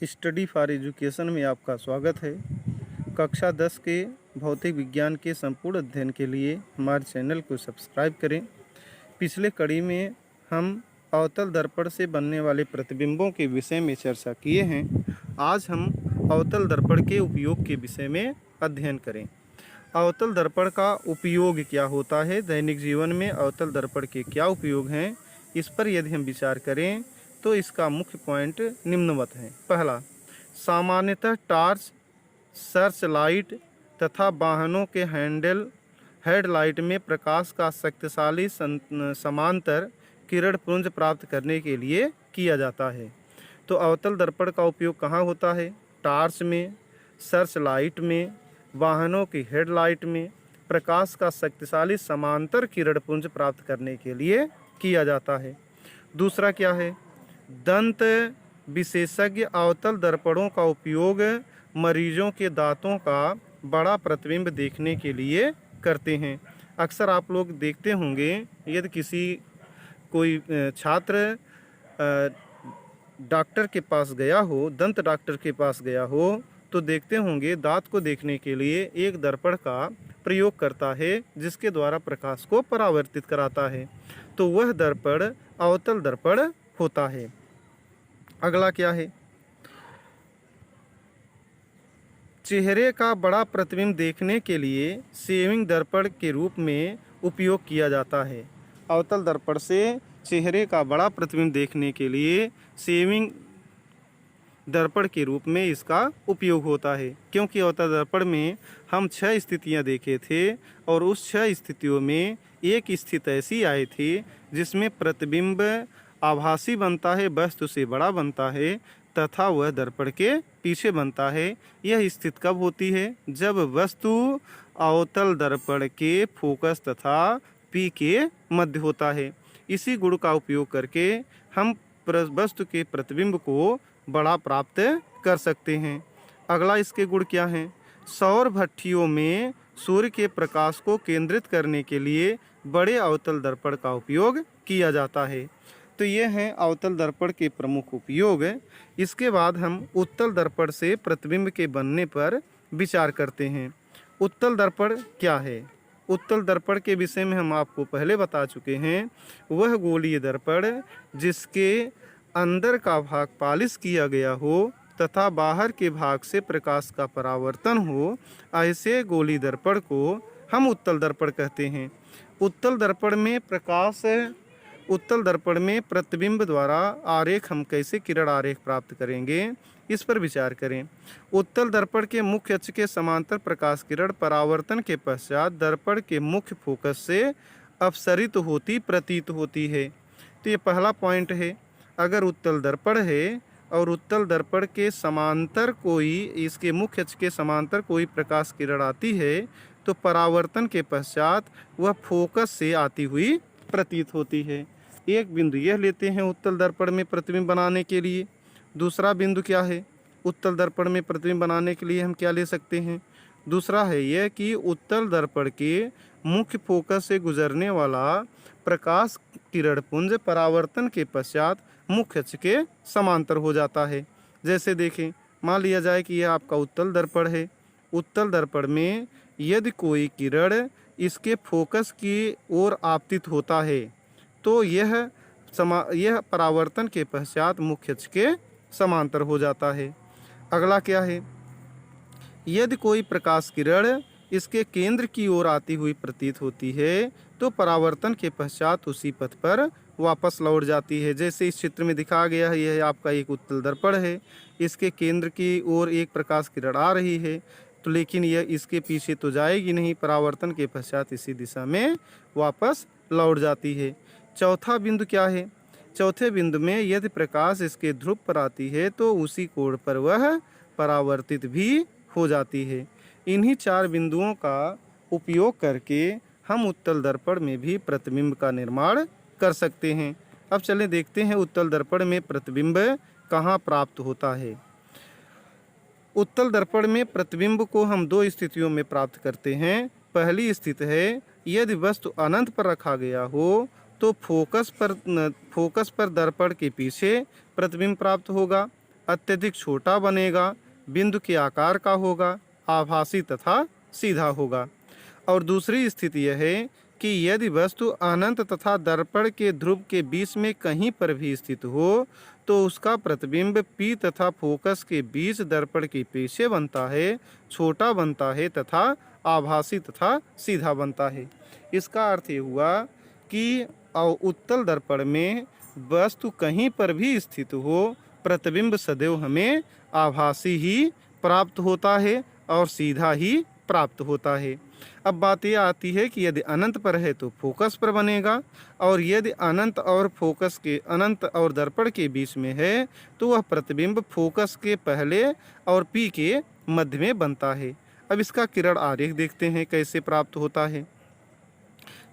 Study for education में आपका स्वागत है। कक्षा 10 के भौतिक विज्ञान के संपूर्ण अध्ययन के लिए हमारे चैनल को सब्सक्राइब करें। पिछले कड़ी में हम अवतल दर्पण से बनने वाले प्रतिबिंबों के विषय में चर्चा किए हैं। आज हम अवतल दर्पण के उपयोग के विषय में अध्ययन करें। अवतल दर्पण का उपयोग क्या होता है, दैनिक जीवन में अवतल दर्पण के क्या उपयोग हैं, इस पर यदि हम विचार करें तो इसका मुख्य पॉइंट निम्नवत है। पहला, सामान्यतः टार्च, सर्च लाइट तथा वाहनों के हेडलाइट में प्रकाश का शक्तिशाली समांतर किरण पुंज प्राप्त करने के लिए किया जाता है। तो अवतल दर्पण का उपयोग कहाँ होता है? टार्च में, सर्च लाइट में, वाहनों की हेडलाइट में प्रकाश का शक्तिशाली समांतर किरण पुंज प्राप्त करने के लिए किया जाता है। दूसरा क्या है? दंत विशेषज्ञ अवतल दर्पणों का उपयोग मरीजों के दांतों का बड़ा प्रतिबिंब देखने के लिए करते हैं। अक्सर आप लोग देखते होंगे, यदि कोई छात्र डॉक्टर के पास गया हो, दंत डॉक्टर के पास गया हो, तो देखते होंगे दांत को देखने के लिए एक दर्पण का प्रयोग करता है, जिसके द्वारा प्रकाश को परावर्तित कराता है। तो वह दर्पण अवतल दर्पण होता है। अगला क्या है? चेहरे का बड़ा प्रतिबिंब देखने के लिए सेविंग दर्पण के रूप में उपयोग किया जाता है। अवतल दर्पण से चेहरे का बड़ा प्रतिबिंब देखने के लिए सेविंग दर्पण के रूप में इसका उपयोग होता है, क्योंकि अवतल दर्पण में हम 6 स्थितियां देखे थे और उस 6 स्थितियों में एक स्थिति ऐसी आई थी जिसमें प्रतिबिंब आभासी बनता है, वस्तु से बड़ा बनता है तथा वह दर्पण के पीछे बनता है। यह स्थिति कब होती है? जब वस्तु अवतल दर्पण के फोकस तथा पी के मध्य होता है। इसी गुण का उपयोग करके हम वस्तु के प्रतिबिंब को बड़ा प्राप्त कर सकते हैं। अगला इसके गुण क्या हैं? सौर भट्ठियों में सूर्य के प्रकाश को केंद्रित करने के लिए बड़े अवतल दर्पण का उपयोग किया जाता है। तो ये हैं अवतल दर्पण के प्रमुख उपयोग। इसके बाद हम उत्तल दर्पण से प्रतिबिंब के बनने पर विचार करते हैं। उत्तल दर्पण क्या है? उत्तल दर्पण के विषय में हम आपको पहले बता चुके हैं। वह गोलीय दर्पण जिसके अंदर का भाग पॉलिश किया गया हो तथा बाहर के भाग से प्रकाश का परावर्तन हो, ऐसे गोली दर्पण को हम उत्तल दर्पण कहते हैं। उत्तल दर्पण में प्रतिबिंब द्वारा आरेख हम कैसे किरण आरेख प्राप्त करेंगे, इस पर विचार करें। उत्तल दर्पण के मुख्य अक्ष के समांतर प्रकाश किरण परावर्तन के पश्चात दर्पण के मुख्य फोकस से अपसरित होती प्रतीत होती है। तो ये पहला पॉइंट है। अगर उत्तल दर्पण है और उत्तल दर्पण के समांतर इसके मुख्य अक्ष के समांतर कोई प्रकाश किरण आती है तो परावर्तन के पश्चात वह फोकस से आती हुई प्रतीत होती है। एक बिंदु यह लेते हैं उत्तल दर्पण में प्रतिबिंब बनाने के लिए। दूसरा बिंदु क्या है? उत्तल दर्पण में प्रतिबिंब बनाने के लिए हम क्या ले सकते हैं? दूसरा है यह कि उत्तल दर्पण के मुख्य फोकस से गुजरने वाला प्रकाश किरण पुंज परावर्तन के पश्चात मुख्य अक्ष के समांतर हो जाता है। जैसे देखें, मान लिया जाए कि यह आपका उत्तल दर्पण है। उत्तल दर्पण में यदि कोई किरण इसके फोकस की ओर आपतित होता है तो यह परावर्तन के पश्चात मुख्य अक्ष के समांतर हो जाता है। अगला क्या है? यदि कोई प्रकाश किरण इसके केंद्र की ओर आती हुई प्रतीत होती है तो परावर्तन के पश्चात उसी पथ पर वापस लौट जाती है। जैसे इस चित्र में दिखाया गया है, यह आपका एक उत्तल दर्पण है। इसके केंद्र की ओर एक प्रकाश किरण आ रही है, तो लेकिन यह इसके पीछे तो जाएगी नहीं, परावर्तन के पश्चात इसी दिशा में वापस लौट जाती है। चौथा बिंदु क्या है? चौथे बिंदु में यदि प्रकाश इसके ध्रुव पर आती है तो उसी कोण पर वह परावर्तित भी हो जाती है। इन्हीं 4 बिंदुओं का उपयोग करके हम उत्तल दर्पण में भी प्रतिबिंब का निर्माण कर सकते हैं। अब चलें देखते हैं उत्तल दर्पण में प्रतिबिंब कहाँ प्राप्त होता है। उत्तल दर्पण में प्रतिबिंब को हम 2 स्थितियों में प्राप्त करते हैं। पहली स्थिति है यदि वस्तु अनंत पर रखा गया हो तो फोकस पर दर्पण के पीछे प्रतिबिंब प्राप्त होगा। अत्यधिक छोटा बनेगा, बिंदु के आकार का होगा, आभासी तथा सीधा होगा। और दूसरी स्थिति यह है कि यदि वस्तु अनंत तथा दर्पण के ध्रुव के बीच में कहीं पर भी स्थित हो तो उसका प्रतिबिंब P तथा फोकस के बीच दर्पण के पीछे बनता है, छोटा बनता है तथा आभासी तथा सीधा बनता है। इसका अर्थ ये हुआ कि उत्तल दर्पण में वस्तु कहीं पर भी स्थित हो, प्रतिबिंब सदैव हमें आभासी ही प्राप्त होता है और सीधा ही प्राप्त होता है। अब बात यह आती है कि यदि अनंत पर है तो फोकस पर बनेगा, और यदि अनंत और दर्पण के बीच में है तो वह प्रतिबिंब फोकस के पहले और P के मध्य में बनता है। अब इसका किरण आरेख देखते हैं कैसे प्राप्त होता है।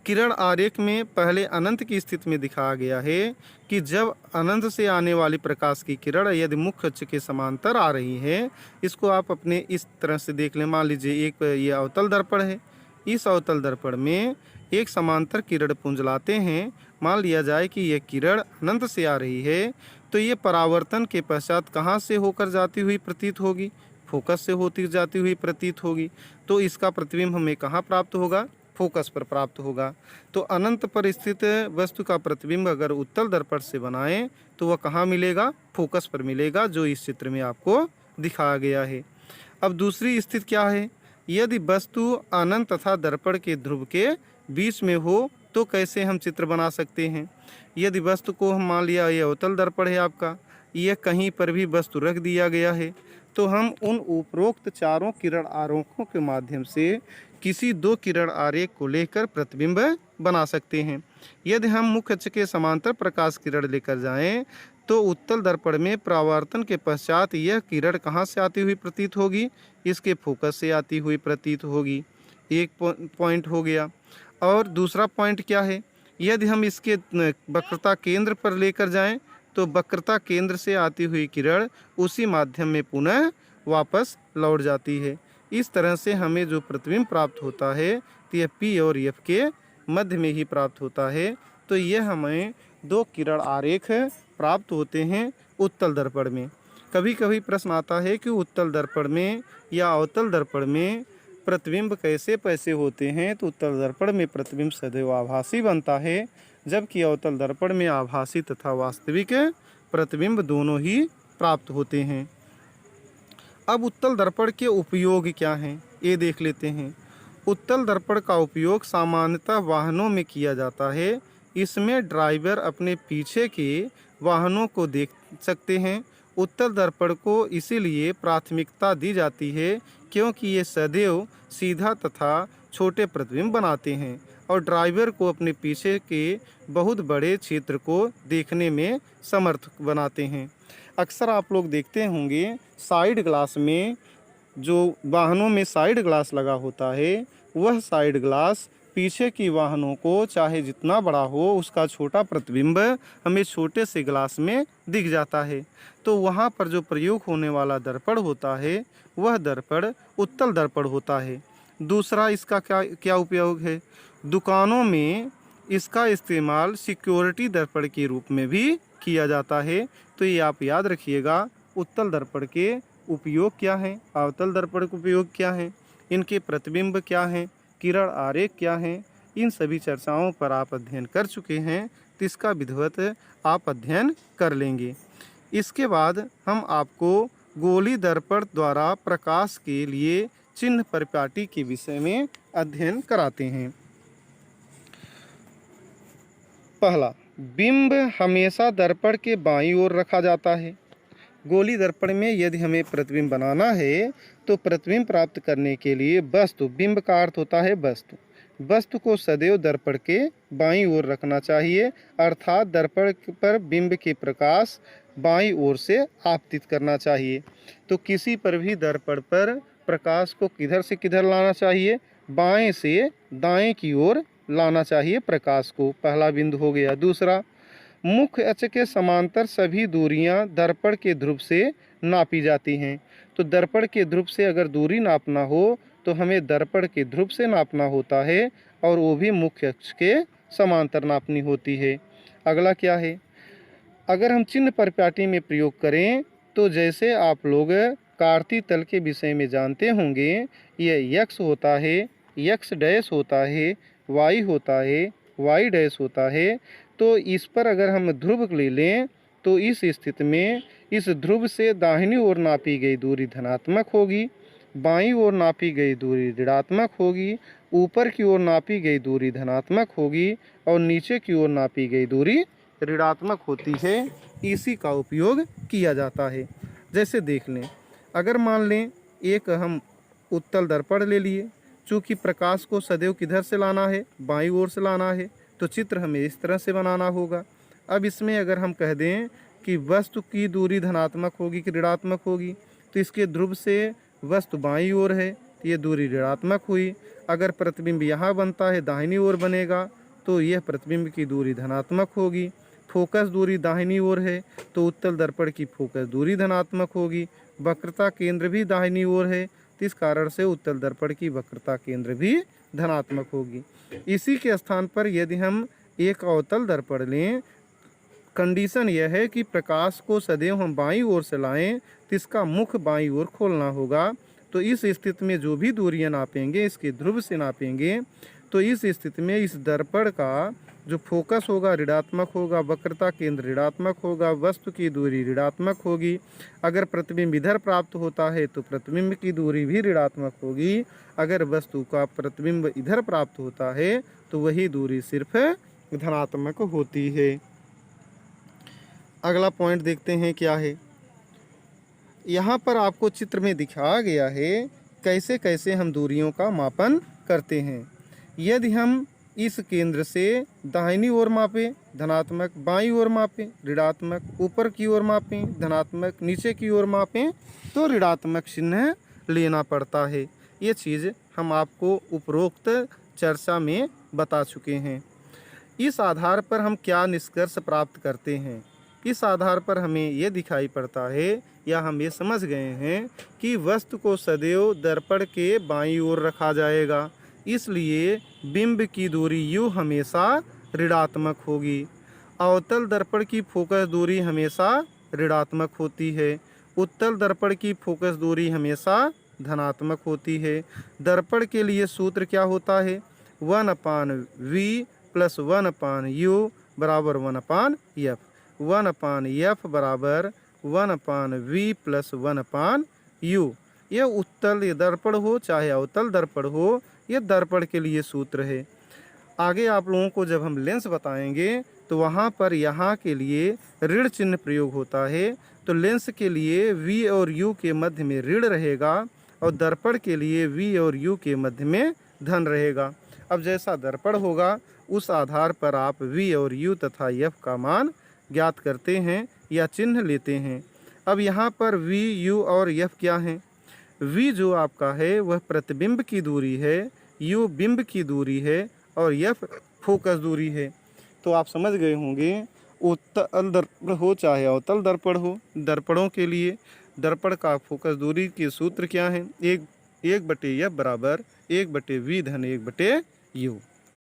किरण आरेख में पहले अनंत की स्थिति में दिखाया गया है कि जब अनंत से आने वाली प्रकाश की किरण यदि मुख्य अक्ष के समांतर आ रही है, इसको आप अपने इस तरह से देख लें। मान लीजिए एक ये अवतल दर्पण है, इस अवतल दर्पण में एक समांतर किरण पुंज लाते हैं। मान लिया जाए कि यह किरण अनंत से आ रही है, तो ये परावर्तन के पश्चात कहाँ से होकर जाती हुई प्रतीत होगी? फोकस से होती जाती हुई प्रतीत होगी। तो इसका प्रतिबिंब हमें कहाँ प्राप्त होगा? फोकस पर प्राप्त होगा। तो अनंत पर स्थित वस्तु का प्रतिबिंब अगर उत्तल दर्पण से बनाएं तो वह कहाँ मिलेगा? फोकस पर मिलेगा, जो इस चित्र में आपको दिखाया गया है। अब दूसरी स्थिति क्या है? यदि वस्तु अनंत तथा दर्पण के ध्रुव के बीच में हो तो कैसे हम चित्र बना सकते हैं? यदि वस्तु को हम मान लिया यह अवतल दर्पण है आपका, यह कहीं पर भी वस्तु रख दिया गया है, तो हम उन उपरोक्त चारों किरण आरेखों के माध्यम से किसी दो किरण आरेख को लेकर प्रतिबिंब बना सकते हैं। यदि हम मुख्य अक्ष के समांतर प्रकाश किरण लेकर जाएं तो उत्तल दर्पण में परावर्तन के पश्चात यह किरण कहाँ से आती हुई प्रतीत होगी? इसके फोकस से आती हुई प्रतीत होगी। एक पॉइंट हो गया। और दूसरा पॉइंट क्या है? यदि हम इसके वक्रता केंद्र पर लेकर जाएं तो वक्रता केंद्र से आती हुई किरण उसी माध्यम में पुनः वापस लौट जाती है। इस तरह से हमें जो प्रतिबिंब प्राप्त होता है तो यह P और F के मध्य में ही प्राप्त होता है। तो यह हमें दो किरण आरेख प्राप्त होते हैं उत्तल दर्पण में। कभी कभी प्रश्न आता है कि उत्तल दर्पण में या अवतल दर्पण में प्रतिबिंब कैसे होते हैं? तो उत्तल दर्पण में प्रतिबिंब सदैव आभासी बनता है, जबकि अवतल दर्पण में आभासी तथा वास्तविक प्रतिबिंब दोनों ही प्राप्त होते हैं। अब उत्तल दर्पण के उपयोग क्या हैं, ये देख लेते हैं। उत्तल दर्पण का उपयोग सामान्यतः वाहनों में किया जाता है। इसमें ड्राइवर अपने पीछे के वाहनों को देख सकते हैं। उत्तल दर्पण को इसीलिए प्राथमिकता दी जाती है क्योंकि ये सदैव सीधा तथा छोटे प्रतिबिंब बनाते हैं और ड्राइवर को अपने पीछे के बहुत बड़े क्षेत्र को देखने में समर्थ बनाते हैं। अक्सर आप लोग देखते होंगे साइड ग्लास में, जो वाहनों में साइड ग्लास लगा होता है, वह साइड ग्लास पीछे की वाहनों को चाहे जितना बड़ा हो उसका छोटा प्रतिबिंब हमें छोटे से ग्लास में दिख जाता है। तो वहाँ पर जो प्रयोग होने वाला दर्पण होता है वह दर्पण उत्तल दर्पण होता है। दूसरा इसका क्या उपयोग है? दुकानों में इसका इस्तेमाल सिक्योरिटी दर्पण के रूप में भी किया जाता है। तो ये आप याद रखिएगा, उत्तल दर्पण के उपयोग क्या हैं, अवतल दर्पण के उपयोग क्या हैं, इनके प्रतिबिंब क्या हैं, किरण आरेख क्या हैं, इन सभी चर्चाओं पर आप अध्ययन कर चुके हैं। तो इसका विधिवत आप अध्ययन कर लेंगे। इसके बाद हम आपको गोली दर्पण द्वारा प्रकाश के लिए चिन्ह परिपाटी के विषय में अध्ययन कराते हैं। पहला, बिंब हमेशा दर्पण के बाईं ओर रखा जाता है। गोली दर्पण में यदि हमें प्रतिबिंब बनाना है तो प्रतिबिंब प्राप्त करने के लिए वस्तु, बिंब का अर्थ होता है वस्तु, वस्तु को सदैव दर्पण के बाईं ओर रखना चाहिए, अर्थात दर्पण पर बिंब के प्रकाश बाईं ओर से आपतित करना चाहिए। तो किसी पर भी दर्पण पर प्रकाश को किधर से किधर लाना चाहिए? बाएं से दाएं की ओर लाना चाहिए प्रकाश को। पहला बिंदु हो गया। दूसरा, मुख्य अक्ष के समांतर सभी दूरियां दर्पण के ध्रुव से नापी जाती हैं। तो दर्पण के ध्रुव से अगर दूरी नापना हो तो हमें दर्पण के ध्रुव से नापना होता है और वो भी मुख्य अक्ष के समांतर नापनी होती है। अगला क्या है? अगर हम चिन्ह परिपाटी में प्रयोग करें तो जैसे आप लोग कार्तीय तल के विषय में जानते होंगे, यह यक्स होता है, यक्स डैश होता है, वाई होता है, वाई डैश होता है। तो इस पर अगर हम ध्रुव ले लें तो इस स्थिति में इस ध्रुव से दाहिनी ओर नापी गई दूरी धनात्मक होगी, बाईं ओर नापी गई दूरी ऋणात्मक होगी, ऊपर की ओर नापी गई दूरी धनात्मक होगी और नीचे की ओर नापी गई दूरी ऋणात्मक होती है। इसी का उपयोग किया जाता है। जैसे देख लें, अगर मान लें एक हम उत्तल दर्पण ले लिए, चूँकि प्रकाश को सदैव किधर से लाना है, बाईं ओर से लाना है, तो चित्र हमें इस तरह से बनाना होगा। अब इसमें अगर हम कह दें कि वस्तु की दूरी धनात्मक होगी कि ऋणात्मक होगी, तो इसके ध्रुव से वस्तु बाईं ओर है तो ये दूरी ऋणात्मक हुई। अगर प्रतिबिंब यहाँ बनता है दाहिनी ओर बनेगा तो यह प्रतिबिंब की दूरी धनात्मक होगी। फोकस दूरी दाहिनी ओर है तो उत्तल दर्पण की फोकस दूरी धनात्मक होगी। वक्रता केंद्र भी दाहिनी ओर है तो इस कारण से उत्तल दर्पण की वक्रता केंद्र भी धनात्मक होगी। इसी के स्थान पर यदि हम एक अवतल दर्पण लें, कंडीशन यह है कि प्रकाश को सदैव हम बाईं ओर से लाएं तो इसका मुख बाईं ओर खोलना होगा। तो इस स्थिति में जो भी दूरियां नापेंगे इसके ध्रुव से नापेंगे। तो इस स्थिति में इस दर्पण का जो फोकस होगा ऋणात्मक होगा, वक्रता केंद्र ऋणात्मक होगा, वस्तु की दूरी ऋणात्मक होगी। अगर प्रतिबिंब इधर प्राप्त होता है तो प्रतिबिंब की दूरी भी ऋणात्मक होगी। अगर वस्तु का प्रतिबिंब इधर प्राप्त होता है तो वही दूरी सिर्फ धनात्मक होती है। अगला पॉइंट देखते हैं क्या है। यहाँ पर आपको चित्र में दिखाया गया है कैसे कैसे हम दूरियों का मापन करते हैं। यदि हम इस केंद्र से दाहिनी ओर मापें धनात्मक, बाईं ओर मापें ऋणात्मक, ऊपर की ओर मापें धनात्मक, नीचे की ओर मापें तो ऋणात्मक चिन्ह लेना पड़ता है। ये चीज़ हम आपको उपरोक्त चर्चा में बता चुके हैं। इस आधार पर हम क्या निष्कर्ष प्राप्त करते हैं, इस आधार पर हमें यह दिखाई पड़ता है या हम ये समझ गए हैं कि वस्तु को सदैव दर्पण के बाईं ओर रखा जाएगा, इसलिए बिंब की दूरी U हमेशा ऋणात्मक होगी। अवतल दर्पण की फोकस दूरी हमेशा ऋणात्मक होती है। उत्तल दर्पण की फोकस दूरी हमेशा धनात्मक होती है। दर्पण के लिए सूत्र क्या होता है, 1/V + 1/U बराबर 1/F। 1/F बराबर 1/V + 1/U। यह उत्तल दर्पण हो चाहे अवतल दर्पण हो, यह दर्पण के लिए सूत्र है। आगे आप लोगों को जब हम लेंस बताएंगे तो वहाँ पर यहाँ के लिए ऋण चिन्ह प्रयोग होता है। तो लेंस के लिए V और U के मध्य में ऋण रहेगा और दर्पण के लिए V और U के मध्य में धन रहेगा। अब जैसा दर्पण होगा उस आधार पर आप V और U तथा F का मान ज्ञात करते हैं या चिन्ह लेते हैं। अब यहाँ पर V, U और F क्या हैं? V जो आपका है वह प्रतिबिंब की दूरी है, U बिंब की दूरी है और F फोकस दूरी है। तो आप समझ गए होंगे, उत्तल दर्पण हो चाहे अवतल दर्पण हो, दर्पणों के लिए दर्पण का फोकस दूरी के सूत्र क्या हैं? 1/F बराबर 1/V धन 1/U।